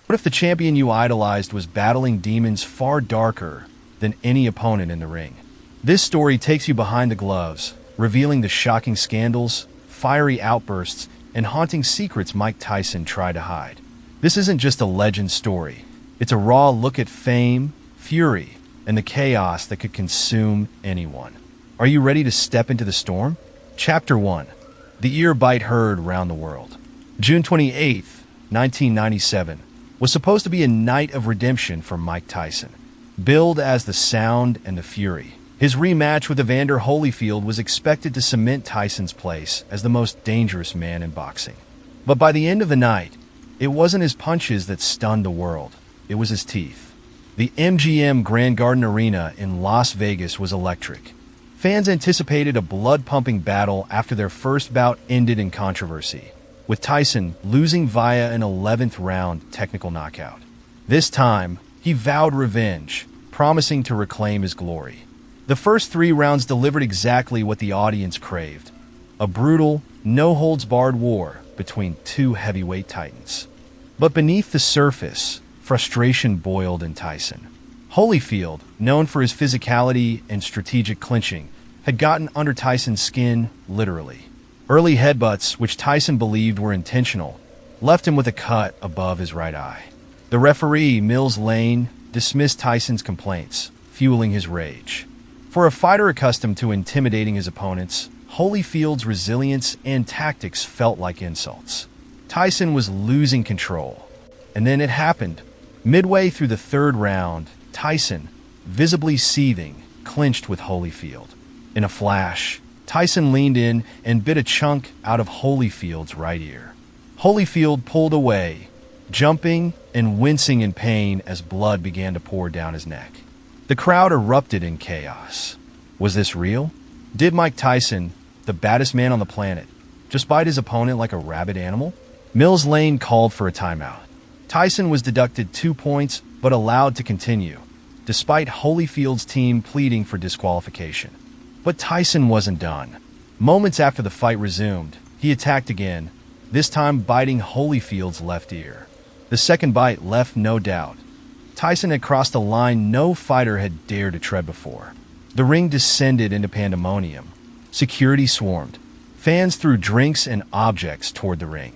What if the champion you idolized was battling demons far darker than any opponent in the ring? This story takes you behind the gloves, revealing the shocking scandals, fiery outbursts, and haunting secrets Mike Tyson tried to hide. This isn't just a legend story. It's a raw look at fame, fury, and the chaos that could consume anyone. Are you ready to step into the storm? Chapter 1. The Ear Bite Heard Round the World. June 28, 1997, was supposed to be a night of redemption for Mike Tyson. Billed as the Sound and the Fury, his rematch with Evander Holyfield was expected to cement Tyson's place as the most dangerous man in boxing. But by the end of the night, it wasn't his punches that stunned the world. It was his teeth. The MGM Grand Garden Arena in Las Vegas was electric. Fans anticipated a blood-pumping battle after their first bout ended in controversy, with Tyson losing via an 11th round technical knockout. This time, he vowed revenge, promising to reclaim his glory. The first 3 rounds delivered exactly what the audience craved: a brutal, no-holds-barred war between 2 heavyweight titans. But beneath the surface, frustration boiled in Tyson. Holyfield, known for his physicality and strategic clinching, had gotten under Tyson's skin, literally. Early headbutts, which Tyson believed were intentional, left him with a cut above his right eye. The referee, Mills Lane, dismissed Tyson's complaints, fueling his rage. For a fighter accustomed to intimidating his opponents, Holyfield's resilience and tactics felt like insults. Tyson was losing control. And then it happened. Midway through the 3rd round, Tyson, visibly seething, clinched with Holyfield. In a flash, Tyson leaned in and bit a chunk out of Holyfield's right ear. Holyfield pulled away, jumping and wincing in pain as blood began to pour down his neck. The crowd erupted in chaos. Was this real? Did Mike Tyson, the baddest man on the planet, just bite his opponent like a rabid animal? Mills Lane called for a timeout. Tyson was deducted 2 points but allowed to continue, despite Holyfield's team pleading for disqualification. But Tyson wasn't done. Moments after the fight resumed, he attacked again, this time biting Holyfield's left ear. The second bite left no doubt. Tyson had crossed a line no fighter had dared to tread before. The ring descended into pandemonium. Security swarmed. Fans threw drinks and objects toward the ring.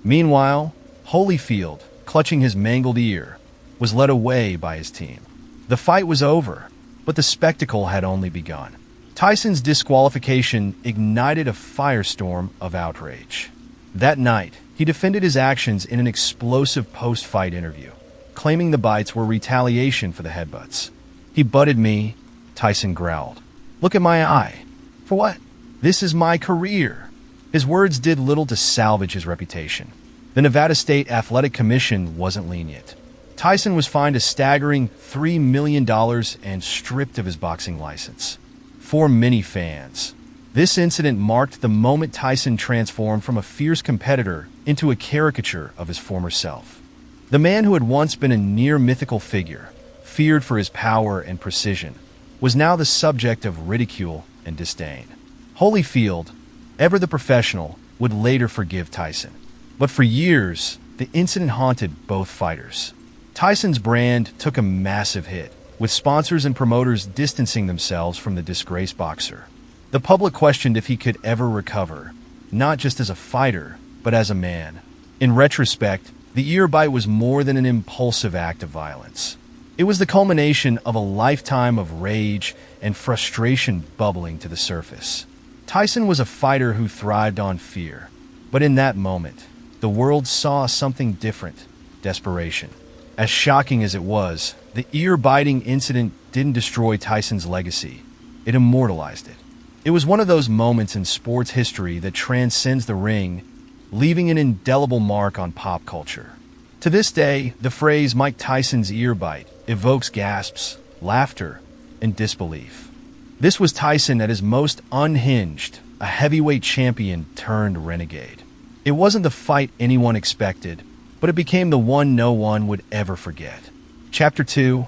Meanwhile, Holyfield, clutching his mangled ear, was led away by his team. The fight was over, but the spectacle had only begun. Tyson's disqualification ignited a firestorm of outrage. That night, he defended his actions in an explosive post-fight interview, claiming the bites were retaliation for the headbutts. "He butted me," Tyson growled. "Look at my eye. For what? This is my career." His words did little to salvage his reputation. The Nevada State Athletic Commission wasn't lenient. Tyson was fined a staggering $3 million and stripped of his boxing license. For many fans, this incident marked the moment Tyson transformed from a fierce competitor into a caricature of his former self. The man who had once been a near-mythical figure, feared for his power and precision, was now the subject of ridicule and disdain. Holyfield, ever the professional, would later forgive Tyson. But for years, the incident haunted both fighters. Tyson's brand took a massive hit, with sponsors and promoters distancing themselves from the disgraced boxer. The public questioned if he could ever recover, not just as a fighter, but as a man. In retrospect, the ear bite was more than an impulsive act of violence. It was the culmination of a lifetime of rage and frustration bubbling to the surface. Tyson was a fighter who thrived on fear, but in that moment, the world saw something different: desperation. As shocking as it was, the ear-biting incident didn't destroy Tyson's legacy. It immortalized it. It was one of those moments in sports history that transcends the ring, leaving an indelible mark on pop culture. To this day, the phrase Mike Tyson's ear bite evokes gasps, laughter, and disbelief. This was Tyson at his most unhinged, a heavyweight champion turned renegade. It wasn't the fight anyone expected, but it became the one no one would ever forget. Chapter 2.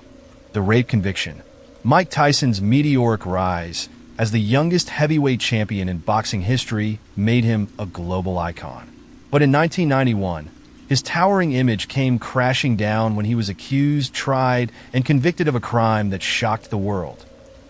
The Rape Conviction. Mike Tyson's meteoric rise as the youngest heavyweight champion in boxing history made him a global icon. But in 1991, His towering image came crashing down when he was accused, tried, and convicted of a crime that shocked the world: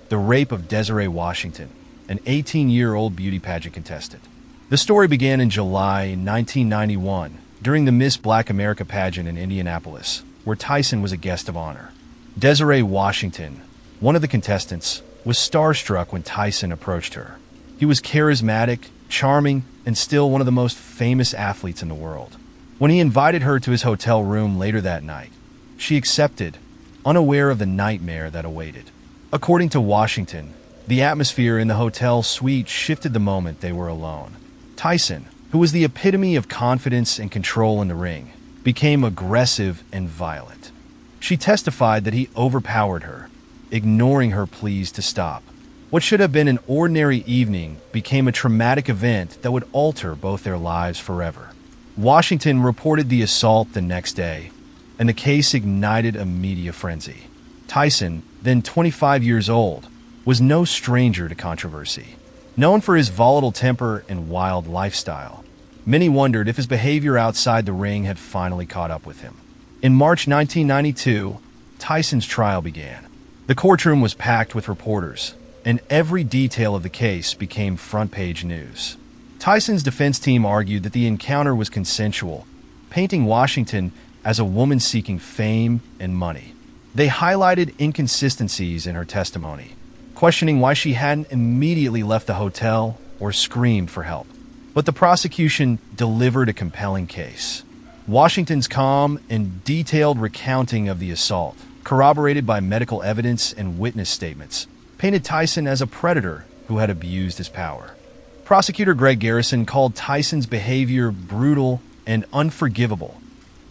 the rape of Desiree Washington, an 18-year-old beauty pageant contestant. The story began in July 1991 during the Miss Black America pageant in Indianapolis, where Tyson was a guest of honor. Desiree Washington, one of the contestants, was starstruck when Tyson approached her. He was charismatic, charming, and still one of the most famous athletes in the world. When he invited her to his hotel room later that night, she accepted, unaware of the nightmare that awaited. According to Washington, the atmosphere in the hotel suite shifted the moment they were alone. Tyson, who was the epitome of confidence and control in the ring, became aggressive and violent. She testified that he overpowered her, ignoring her pleas to stop. What should have been an ordinary evening became a traumatic event that would alter both their lives forever. Washington reported the assault the next day, and the case ignited a media frenzy. Tyson, then 25 years old, was no stranger to controversy. Known for his volatile temper and wild lifestyle, many wondered if his behavior outside the ring had finally caught up with him. In March 1992, Tyson's trial began. The courtroom was packed with reporters, and every detail of the case became front-page news. Tyson's defense team argued that the encounter was consensual, painting Washington as a woman seeking fame and money. They highlighted inconsistencies in her testimony, questioning why she hadn't immediately left the hotel or screamed for help. But the prosecution delivered a compelling case. Washington's calm and detailed recounting of the assault, corroborated by medical evidence and witness statements, painted Tyson as a predator who had abused his power. Prosecutor Greg Garrison called Tyson's behavior brutal and unforgivable,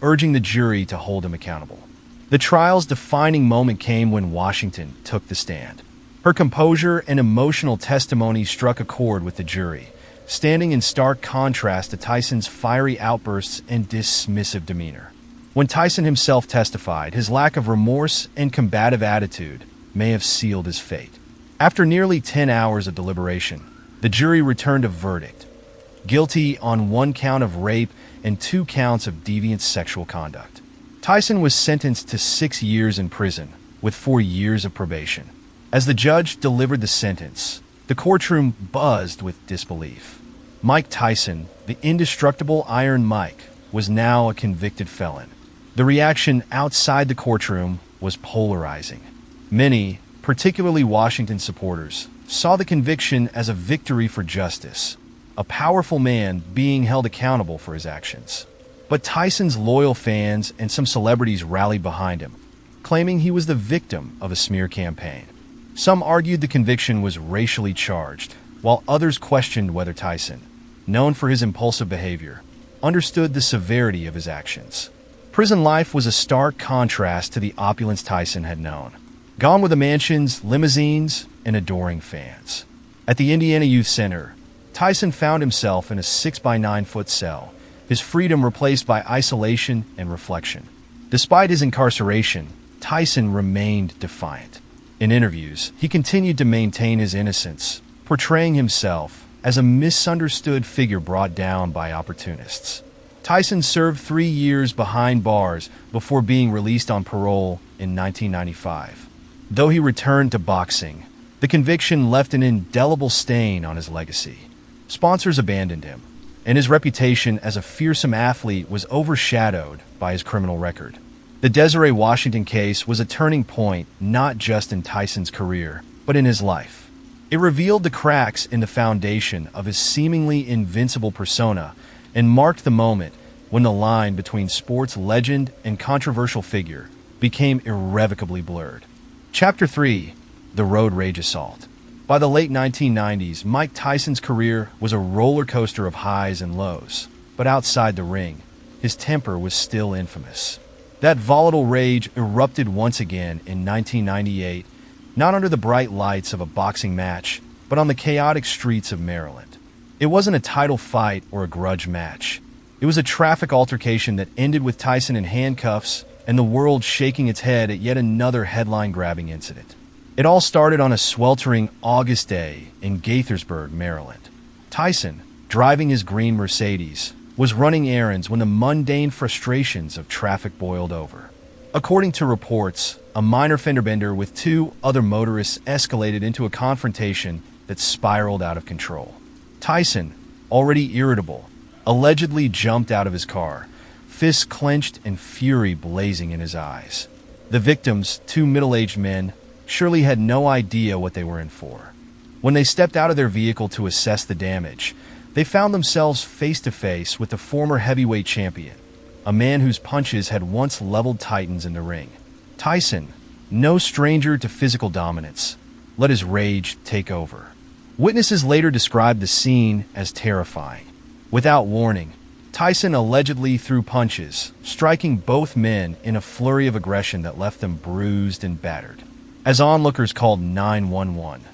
urging the jury to hold him accountable. The trial's defining moment came when Washington took the stand. Her composure and emotional testimony struck a chord with the jury, standing in stark contrast to Tyson's fiery outbursts and dismissive demeanor. When Tyson himself testified, his lack of remorse and combative attitude may have sealed his fate. After nearly 10 hours of deliberation, the jury returned a verdict: guilty on 1 count of rape and 2 counts of deviant sexual conduct. Tyson was sentenced to 6 years in prison, with 4 years of probation. As the judge delivered the sentence, the courtroom buzzed with disbelief. Mike Tyson, the indestructible Iron Mike, was now a convicted felon. The reaction outside the courtroom was polarizing. Many, particularly Washington supporters, saw the conviction as a victory for justice, a powerful man being held accountable for his actions. But Tyson's loyal fans and some celebrities rallied behind him, claiming he was the victim of a smear campaign. Some argued the conviction was racially charged, while others questioned whether Tyson, known for his impulsive behavior, understood the severity of his actions. Prison life was a stark contrast to the opulence Tyson had known. Gone were the mansions, limousines, and adoring fans. At the Indiana Youth Center, Tyson found himself in a 6-by-9-foot cell, his freedom replaced by isolation and reflection. Despite his incarceration, Tyson remained defiant. In interviews, he continued to maintain his innocence, portraying himself as a misunderstood figure brought down by opportunists. Tyson served 3 years behind bars before being released on parole in 1995. Though he returned to boxing, the conviction left an indelible stain on his legacy. Sponsors abandoned him, and his reputation as a fearsome athlete was overshadowed by his criminal record. The Desiree Washington case was a turning point not just in Tyson's career, but in his life. It revealed the cracks in the foundation of his seemingly invincible persona and marked the moment when the line between sports legend and controversial figure became irrevocably blurred. Chapter 3: The Road Rage Assault. By the late 1990s, Mike Tyson's career was a roller coaster of highs and lows, but outside the ring, his temper was still infamous. That volatile rage erupted once again in 1998, not under the bright lights of a boxing match, but on the chaotic streets of Maryland. It wasn't a title fight or a grudge match. It was a traffic altercation that ended with Tyson in handcuffs and the world shaking its head at yet another headline-grabbing incident. It all started on a sweltering August day in Gaithersburg, Maryland. Tyson, driving his green Mercedes, was running errands when the mundane frustrations of traffic boiled over. According to reports, a minor fender bender with two other motorists escalated into a confrontation that spiraled out of control. Tyson, already irritable, allegedly jumped out of his car, fists clenched and fury blazing in his eyes. The victims, two middle-aged men, surely had no idea what they were in for. When they stepped out of their vehicle to assess the damage, they found themselves face-to-face with the former heavyweight champion, a man whose punches had once leveled titans in the ring. Tyson, no stranger to physical dominance, let his rage take over. Witnesses later described the scene as terrifying. Without warning, Tyson allegedly threw punches, striking both men in a flurry of aggression that left them bruised and battered. As onlookers called 911,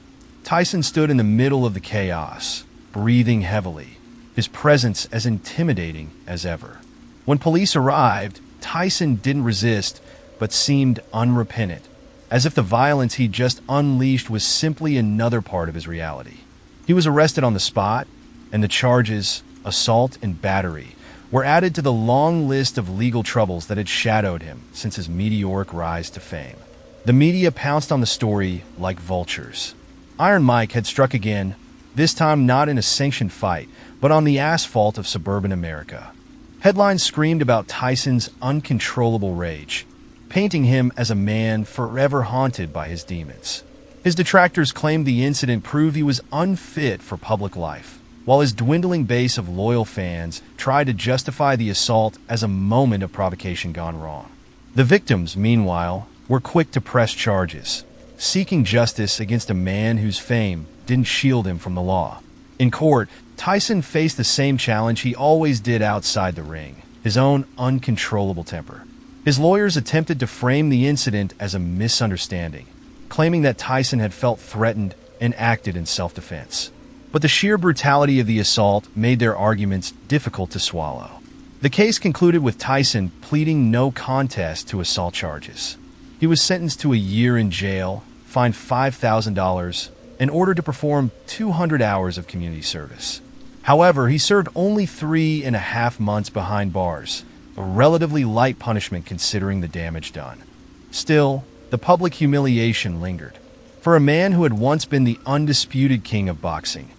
Tyson stood in the middle of the chaos, breathing heavily, his presence as intimidating as ever. When police arrived, Tyson didn't resist, but seemed unrepentant, as if the violence he'd just unleashed was simply another part of his reality. He was arrested on the spot, and the charges, assault and battery, were added to the long list of legal troubles that had shadowed him since his meteoric rise to fame. The media pounced on the story like vultures. Iron Mike had struck again, this time not in a sanctioned fight, but on the asphalt of suburban America. Headlines screamed about Tyson's uncontrollable rage, painting him as a man forever haunted by his demons. His detractors claimed the incident proved he was unfit for public life, while his dwindling base of loyal fans tried to justify the assault as a moment of provocation gone wrong. The victims, meanwhile, were quick to press charges, seeking justice against a man whose fame didn't shield him from the law. In court, Tyson faced the same challenge he always did outside the ring, his own uncontrollable temper. His lawyers attempted to frame the incident as a misunderstanding, claiming that Tyson had felt threatened and acted in self-defense. But the sheer brutality of the assault made their arguments difficult to swallow. The case concluded with Tyson pleading no contest to assault charges. He was sentenced to a year in jail, fined $5,000, and ordered to perform 200 hours of community service. However, he served only 3.5 months behind bars, a relatively light punishment considering the damage done. Still, the public humiliation lingered. For a man who had once been the undisputed king of boxing,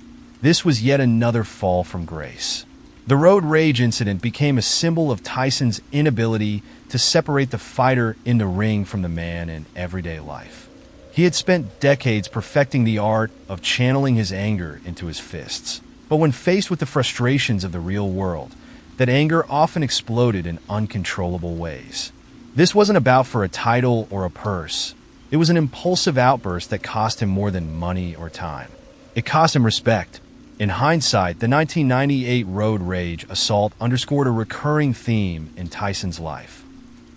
this was yet another fall from grace. The road rage incident became a symbol of Tyson's inability to separate the fighter in the ring from the man in everyday life. He had spent decades perfecting the art of channeling his anger into his fists. But when faced with the frustrations of the real world, that anger often exploded in uncontrollable ways. This wasn't about for a title or a purse. It was an impulsive outburst that cost him more than money or time. It cost him respect. In hindsight, the 1998 road rage assault underscored a recurring theme in Tyson's life.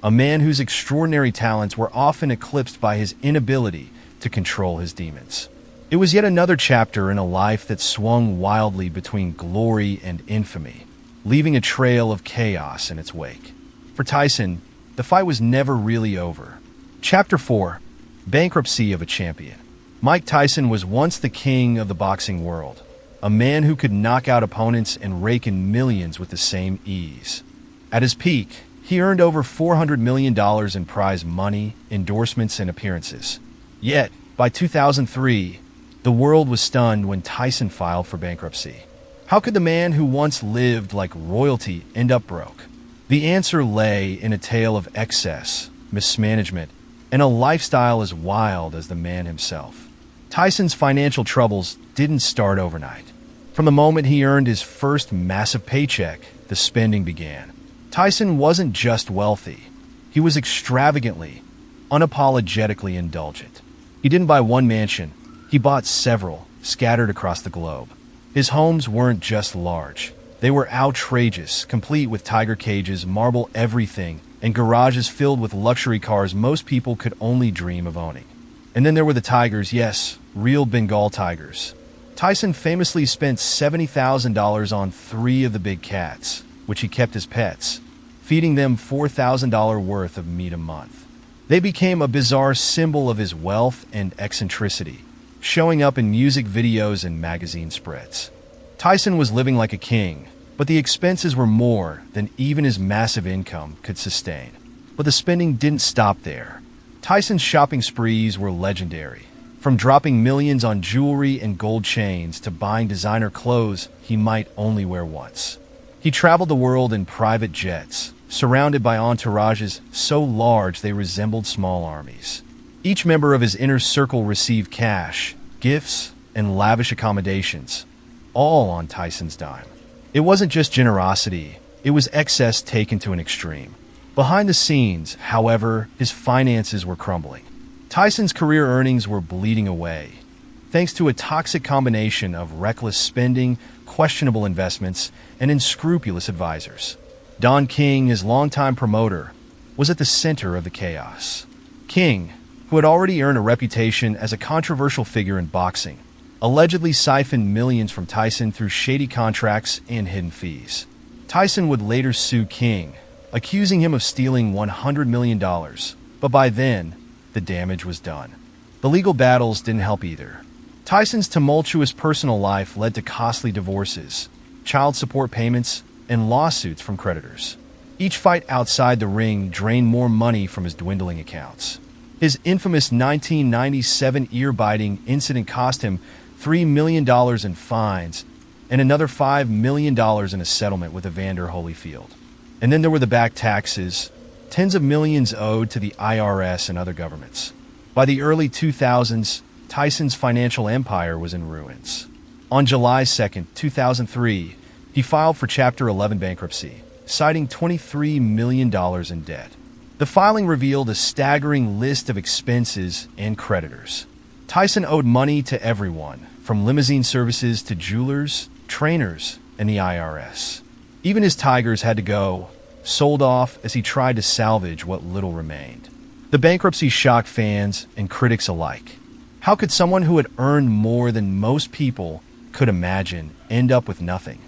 A man whose extraordinary talents were often eclipsed by his inability to control his demons. It was yet another chapter in a life that swung wildly between glory and infamy, leaving a trail of chaos in its wake. For Tyson, the fight was never really over. Chapter 4: Bankruptcy of a Champion. Mike Tyson was once the king of the boxing world, a man who could knock out opponents and rake in millions with the same ease. At his peak, he earned over $400 million in prize money, endorsements, and appearances. Yet, by 2003, the world was stunned when Tyson filed for bankruptcy. How could the man who once lived like royalty end up broke? The answer lay in a tale of excess, mismanagement, and a lifestyle as wild as the man himself. Tyson's financial troubles didn't start overnight. From the moment he earned his first massive paycheck, the spending began. Tyson wasn't just wealthy. He was extravagantly, unapologetically indulgent. He didn't buy one mansion. He bought several, scattered across the globe. His homes weren't just large. They were outrageous, complete with tiger cages, marble everything, and garages filled with luxury cars most people could only dream of owning. And then there were the tigers, yes, real Bengal tigers. Tyson famously spent $70,000 on 3 of the big cats, which he kept as pets, feeding them $4,000 worth of meat a month. They became a bizarre symbol of his wealth and eccentricity, showing up in music videos and magazine spreads. Tyson was living like a king, But the expenses were more than even his massive income could sustain. But the spending didn't stop there. Tyson's shopping sprees were legendary. From dropping millions on jewelry and gold chains to buying designer clothes he might only wear once. He traveled the world in private jets, surrounded by entourages so large they resembled small armies. Each member of his inner circle received cash, gifts, and lavish accommodations, all on Tyson's dime. It wasn't just generosity, it was excess taken to an extreme. Behind the scenes, however, his finances were crumbling. Tyson's career earnings were bleeding away, thanks to a toxic combination of reckless spending, questionable investments, and unscrupulous advisors. Don King, his longtime promoter, was at the center of the chaos. King, who had already earned a reputation as a controversial figure in boxing, allegedly siphoned millions from Tyson through shady contracts and hidden fees. Tyson would later sue King, accusing him of stealing $100 million, but by then, the damage was done. The legal battles didn't help either. Tyson's tumultuous personal life led to costly divorces, child support payments, and lawsuits from creditors. Each fight outside the ring drained more money from his dwindling accounts. His infamous 1997 ear-biting incident cost him $3 million in fines and another $5 million in a settlement with Evander Holyfield. And then there were the back taxes, tens of millions owed to the IRS and other governments. By the early 2000s, Tyson's financial empire was in ruins. On July 2, 2003, he filed for Chapter 11 bankruptcy, citing $23 million in debt. The filing revealed a staggering list of expenses and creditors. Tyson owed money to everyone, from limousine services to jewelers, trainers, and the IRS. Even his tigers had to go, sold off as he tried to salvage what little remained. The bankruptcy shocked fans and critics alike. How could someone who had earned more than most people could imagine end up with nothing?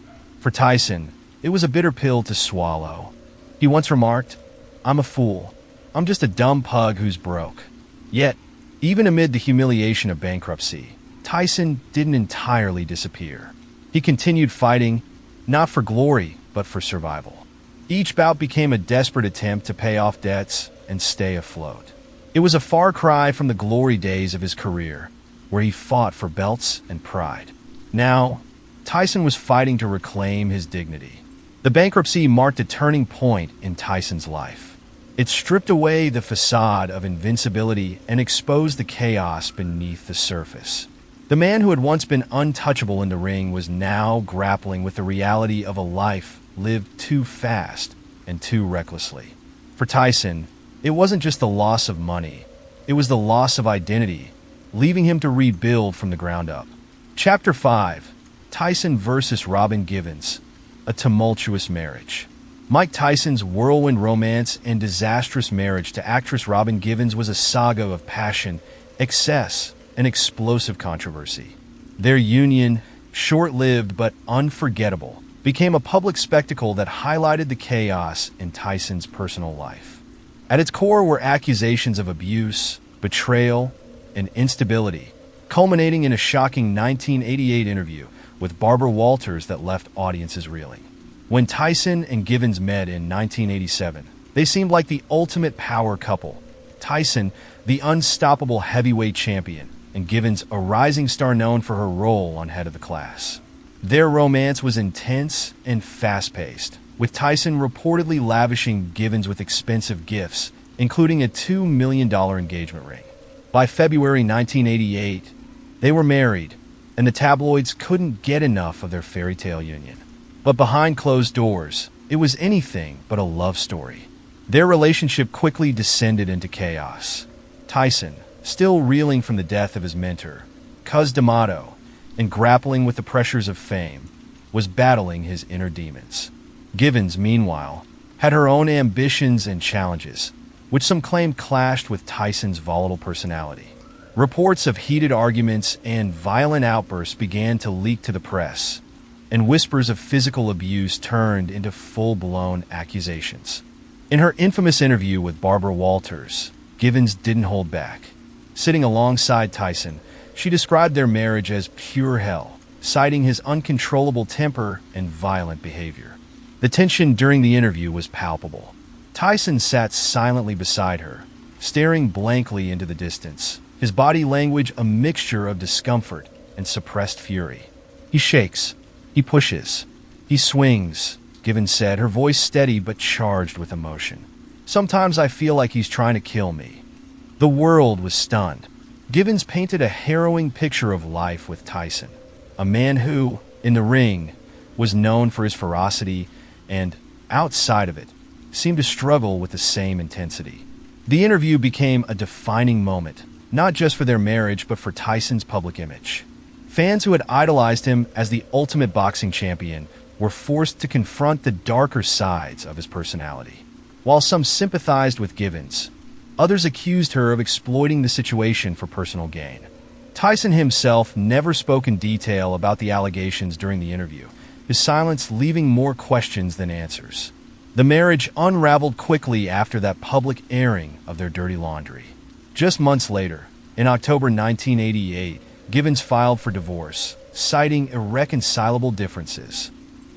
For Tyson, it was a bitter pill to swallow. He once remarked, "I'm a fool. I'm just a dumb pug who's broke." Yet, even amid the humiliation of bankruptcy, Tyson didn't entirely disappear. He continued fighting, not for glory, but for survival. Each bout became a desperate attempt to pay off debts and stay afloat. It was a far cry from the glory days of his career, where he fought for belts and pride. Now, Tyson was fighting to reclaim his dignity. The bankruptcy marked a turning point in Tyson's life. It stripped away the facade of invincibility and exposed the chaos beneath the surface. The man who had once been untouchable in the ring was now grappling with the reality of a life lived too fast and too recklessly. For Tyson, it wasn't just the loss of money, it was the loss of identity, leaving him to rebuild from the ground up. Chapter 5: Tyson versus Robin Givens, a tumultuous marriage. Mike Tyson's whirlwind romance and disastrous marriage to actress Robin Givens was a saga of passion, excess, and explosive controversy. Their union, short-lived but unforgettable, became a public spectacle that highlighted the chaos in Tyson's personal life. At its core were accusations of abuse, betrayal, and instability, culminating in a shocking 1988 interview with Barbara Walters that left audiences reeling. When Tyson and Givens met in 1987, they seemed like the ultimate power couple. Tyson, the unstoppable heavyweight champion, and Givens, a rising star known for her role on Head of the Class. Their romance was intense and fast-paced, with Tyson reportedly lavishing Givens with expensive gifts, including a $2 million engagement ring. By February 1988, they were married, and the tabloids couldn't get enough of their fairy tale union. But behind closed doors, it was anything but a love story. Their relationship quickly descended into chaos. Tyson, still reeling from the death of his mentor, Cus D'Amato, and grappling with the pressures of fame, was battling his inner demons. Givens, meanwhile, had her own ambitions and challenges, which some claimed clashed with Tyson's volatile personality. Reports of heated arguments and violent outbursts began to leak to the press, and whispers of physical abuse turned into full-blown accusations. In her infamous interview with Barbara Walters, Givens didn't hold back. Sitting alongside Tyson, she described their marriage as pure hell, citing his uncontrollable temper and violent behavior. The tension during the interview was palpable. Tyson sat silently beside her, staring blankly into the distance, his body language a mixture of discomfort and suppressed fury. "He shakes. He pushes. He swings," Givens said, her voice steady but charged with emotion. "Sometimes I feel like he's trying to kill me." The world was stunned. Givens painted a harrowing picture of life with Tyson, a man who, in the ring, was known for his ferocity and, outside of it, seemed to struggle with the same intensity. The interview became a defining moment, not just for their marriage but for Tyson's public image. Fans who had idolized him as the ultimate boxing champion were forced to confront the darker sides of his personality. While some sympathized with Givens, others accused her of exploiting the situation for personal gain. Tyson himself never spoke in detail about the allegations during the interview, his silence leaving more questions than answers. The marriage unraveled quickly after that public airing of their dirty laundry. Just months later, in October 1988, Givens filed for divorce, citing irreconcilable differences.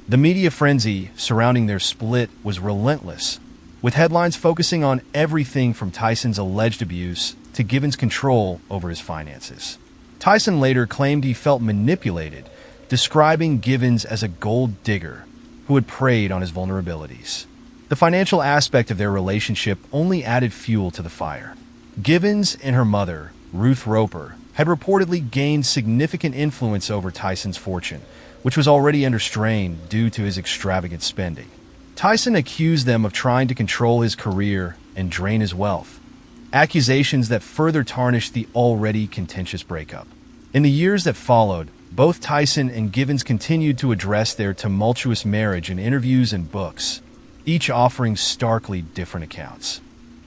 The media frenzy surrounding their split was relentless, with headlines focusing on everything from Tyson's alleged abuse to Givens' control over his finances. Tyson later claimed he felt manipulated, describing Givens as a gold digger who had preyed on his vulnerabilities. The financial aspect of their relationship only added fuel to the fire. Givens and her mother, Ruth Roper, had reportedly gained significant influence over Tyson's fortune, which was already under strain due to his extravagant spending. Tyson accused them of trying to control his career and drain his wealth, accusations that further tarnished the already contentious breakup. In the years that followed, both Tyson and Givens continued to address their tumultuous marriage in interviews and books, each offering starkly different accounts.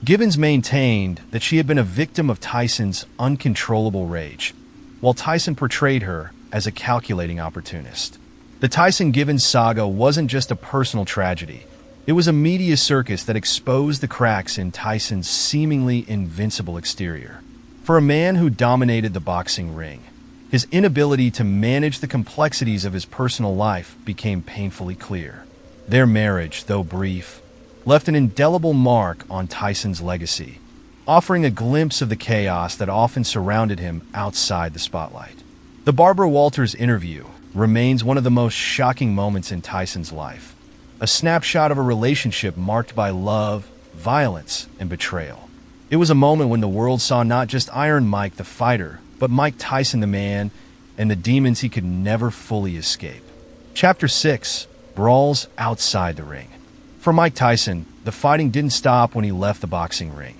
Givens maintained that she had been a victim of Tyson's uncontrollable rage, while Tyson portrayed her as a calculating opportunist. The Tyson-Givens saga wasn't just a personal tragedy. It was a media circus that exposed the cracks in Tyson's seemingly invincible exterior. For a man who dominated the boxing ring, his inability to manage the complexities of his personal life became painfully clear. Their marriage, though brief, left an indelible mark on Tyson's legacy, offering a glimpse of the chaos that often surrounded him outside the spotlight. The Barbara Walters interview remains one of the most shocking moments in Tyson's life, a snapshot of a relationship marked by love, violence, and betrayal. It was a moment when the world saw not just Iron Mike the fighter, but Mike Tyson the man, and the demons he could never fully escape. Chapter 6: Brawls Outside the Ring. For Mike Tyson, the fighting didn't stop when he left the boxing ring.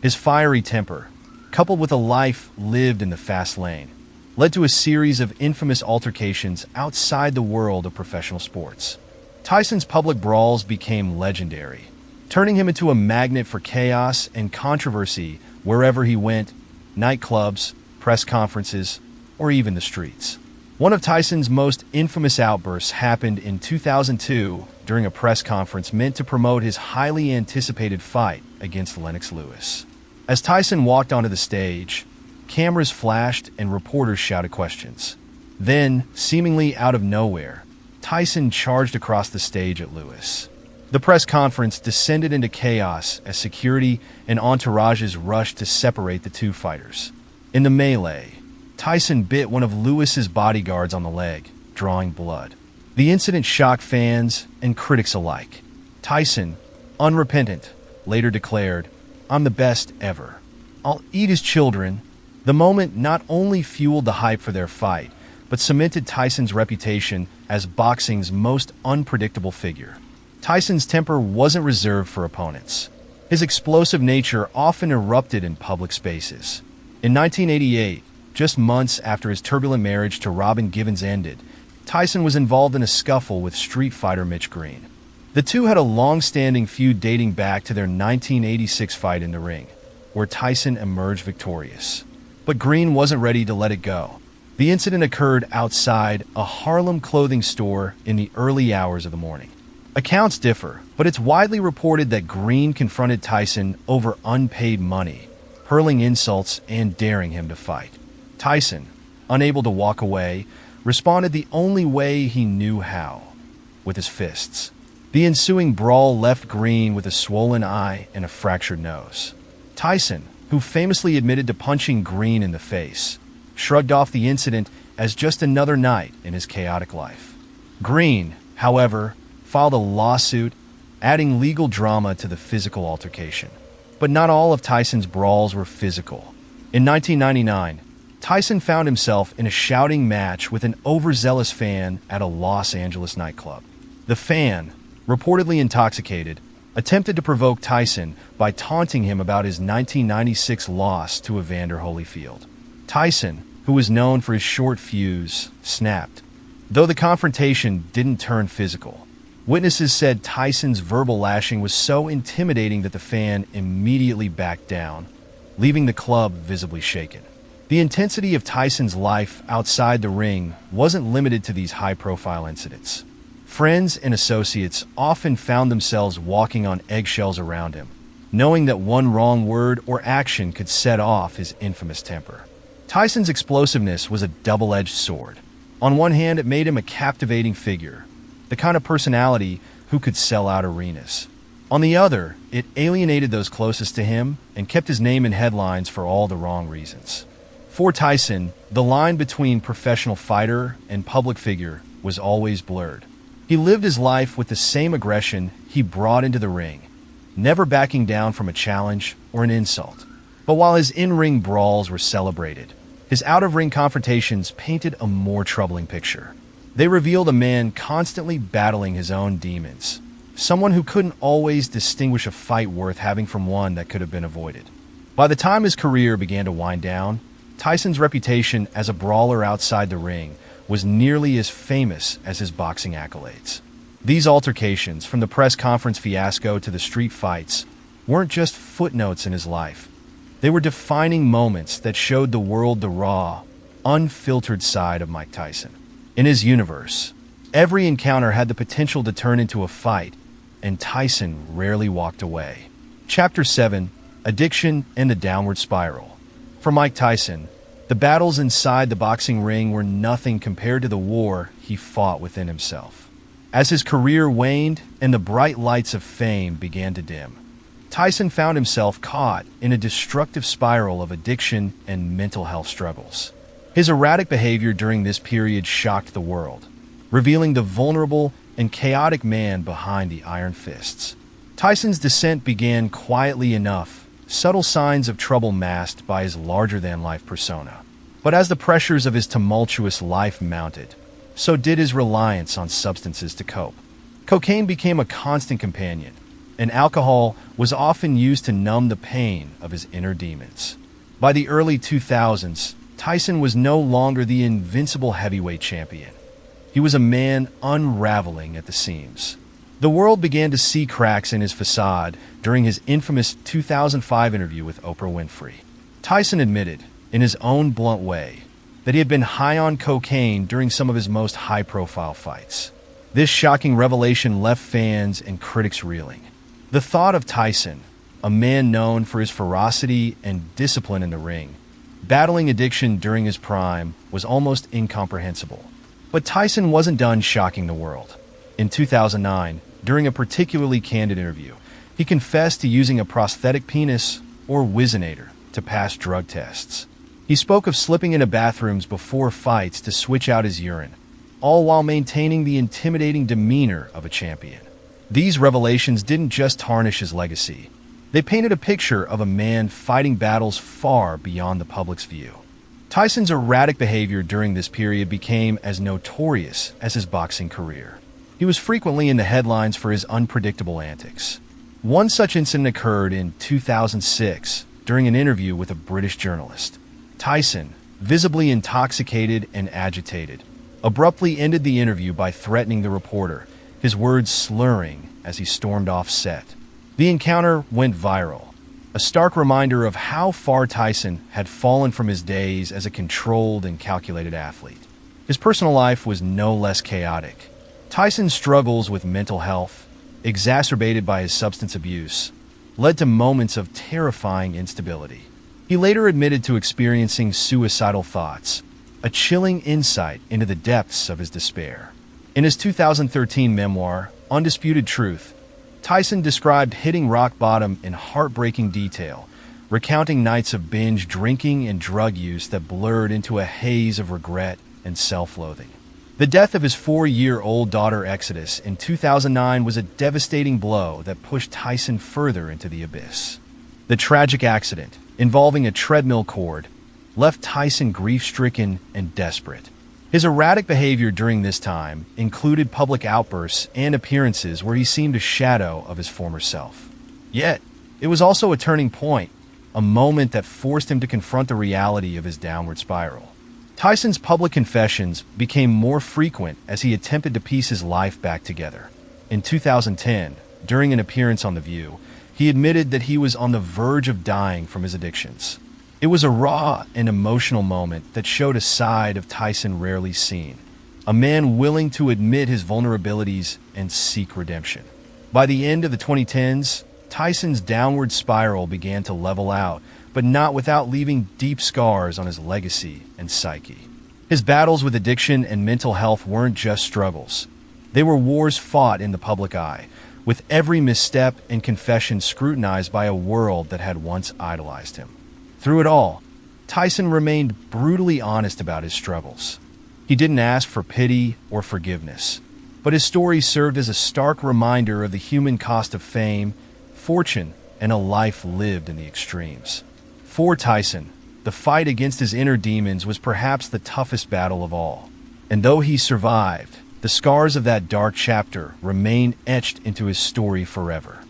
His fiery temper, coupled with a life lived in the fast lane, led to a series of infamous altercations outside the world of professional sports. Tyson's public brawls became legendary, turning him into a magnet for chaos and controversy wherever he went: nightclubs, press conferences, or even the streets. One of Tyson's most infamous outbursts happened in 2002 during a press conference meant to promote his highly anticipated fight against Lennox Lewis. As Tyson walked onto the stage, cameras flashed and reporters shouted questions. Then, seemingly out of nowhere, Tyson charged across the stage at Lewis. The press conference descended into chaos as security and entourages rushed to separate the two fighters. In the melee, Tyson bit one of Lewis's bodyguards on the leg, drawing blood. The incident shocked fans and critics alike. Tyson, unrepentant, later declared, "I'm the best ever. I'll eat his children." The moment not only fueled the hype for their fight, but cemented Tyson's reputation as boxing's most unpredictable figure. Tyson's temper wasn't reserved for opponents. His explosive nature often erupted in public spaces. In 1988, just months after his turbulent marriage to Robin Givens ended, Tyson was involved in a scuffle with street fighter Mitch Green. The two had a long-standing feud dating back to their 1986 fight in the ring, where Tyson emerged victorious. But Green wasn't ready to let it go. The incident occurred outside a Harlem clothing store in the early hours of the morning. Accounts differ, but it's widely reported that Green confronted Tyson over unpaid money, hurling insults and daring him to fight. Tyson, unable to walk away, responded the only way he knew how, with his fists. The ensuing brawl left Green with a swollen eye and a fractured nose. Tyson, who famously admitted to punching Green in the face, shrugged off the incident as just another night in his chaotic life. Green, however, filed a lawsuit, adding legal drama to the physical altercation. But not all of Tyson's brawls were physical. In 1999, Tyson found himself in a shouting match with an overzealous fan at a Los Angeles nightclub. The fan, reportedly intoxicated, attempted to provoke Tyson by taunting him about his 1996 loss to Evander Holyfield. Tyson, who was known for his short fuse, snapped. Though the confrontation didn't turn physical, witnesses said Tyson's verbal lashing was so intimidating that the fan immediately backed down, leaving the club visibly shaken. The intensity of Tyson's life outside the ring wasn't limited to these high-profile incidents. Friends and associates often found themselves walking on eggshells around him, knowing that one wrong word or action could set off his infamous temper. Tyson's explosiveness was a double-edged sword. On one hand, it made him a captivating figure, the kind of personality who could sell out arenas. On the other, it alienated those closest to him and kept his name in headlines for all the wrong reasons. For Tyson, the line between professional fighter and public figure was always blurred. He lived his life with the same aggression he brought into the ring, never backing down from a challenge or an insult. But while his in-ring brawls were celebrated, his out-of-ring confrontations painted a more troubling picture. They revealed a man constantly battling his own demons, someone who couldn't always distinguish a fight worth having from one that could have been avoided. By the time his career began to wind down, Tyson's reputation as a brawler outside the ring was nearly as famous as his boxing accolades. These altercations, from the press conference fiasco to the street fights, weren't just footnotes in his life. They were defining moments that showed the world the raw, unfiltered side of Mike Tyson. In his universe, every encounter had the potential to turn into a fight, and Tyson rarely walked away. Chapter 7: Addiction and the Downward Spiral. For Mike Tyson, the battles inside the boxing ring were nothing compared to the war he fought within himself. As his career waned and the bright lights of fame began to dim, Tyson found himself caught in a destructive spiral of addiction and mental health struggles. His erratic behavior during this period shocked the world, revealing the vulnerable and chaotic man behind the iron fists. Tyson's descent began quietly enough, subtle signs of trouble masked by his larger-than-life persona. But as the pressures of his tumultuous life mounted, so did his reliance on substances to cope. Cocaine became a constant companion, and alcohol was often used to numb the pain of his inner demons. By the early 2000s, Tyson was no longer the invincible heavyweight champion. He was a man unraveling at the seams. The world began to see cracks in his facade during his infamous 2005 interview with Oprah Winfrey. Tyson admitted, in his own blunt way, that he had been high on cocaine during some of his most high-profile fights. This shocking revelation left fans and critics reeling. The thought of Tyson, a man known for his ferocity and discipline in the ring, battling addiction during his prime, was almost incomprehensible. But Tyson wasn't done shocking the world. In 2009, during a particularly candid interview, he confessed to using a prosthetic penis, or Wizinator, to pass drug tests. He spoke of slipping into bathrooms before fights to switch out his urine, all while maintaining the intimidating demeanor of a champion. These revelations didn't just tarnish his legacy. They painted a picture of a man fighting battles far beyond the public's view. Tyson's erratic behavior during this period became as notorious as his boxing career. He was frequently in the headlines for his unpredictable antics. One such incident occurred in 2006 during an interview with a British journalist. Tyson, visibly intoxicated and agitated, abruptly ended the interview by threatening the reporter, his words slurring as he stormed off set. The encounter went viral, a stark reminder of how far Tyson had fallen from his days as a controlled and calculated athlete. His personal life was no less chaotic. Tyson's struggles with mental health, exacerbated by his substance abuse, led to moments of terrifying instability. He later admitted to experiencing suicidal thoughts, a chilling insight into the depths of his despair. In his 2013 memoir, Undisputed Truth, Tyson described hitting rock bottom in heartbreaking detail, recounting nights of binge drinking and drug use that blurred into a haze of regret and self-loathing. The death of his 4-year-old daughter Exodus in 2009 was a devastating blow that pushed Tyson further into the abyss. The tragic accident, involving a treadmill cord, left Tyson grief-stricken and desperate. His erratic behavior during this time included public outbursts and appearances where he seemed a shadow of his former self. Yet, it was also a turning point, a moment that forced him to confront the reality of his downward spiral. Tyson's public confessions became more frequent as he attempted to piece his life back together. In 2010, during an appearance on The View, he admitted that he was on the verge of dying from his addictions. It was a raw and emotional moment that showed a side of Tyson rarely seen, a man willing to admit his vulnerabilities and seek redemption. By the end of the 2010s, Tyson's downward spiral began to level out, but not without leaving deep scars on his legacy and psyche. His battles with addiction and mental health weren't just struggles. They were wars fought in the public eye, with every misstep and confession scrutinized by a world that had once idolized him. Through it all, Tyson remained brutally honest about his struggles. He didn't ask for pity or forgiveness, but his story served as a stark reminder of the human cost of fame, fortune, and a life lived in the extremes. For Tyson, the fight against his inner demons was perhaps the toughest battle of all. And though he survived, the scars of that dark chapter remain etched into his story forever.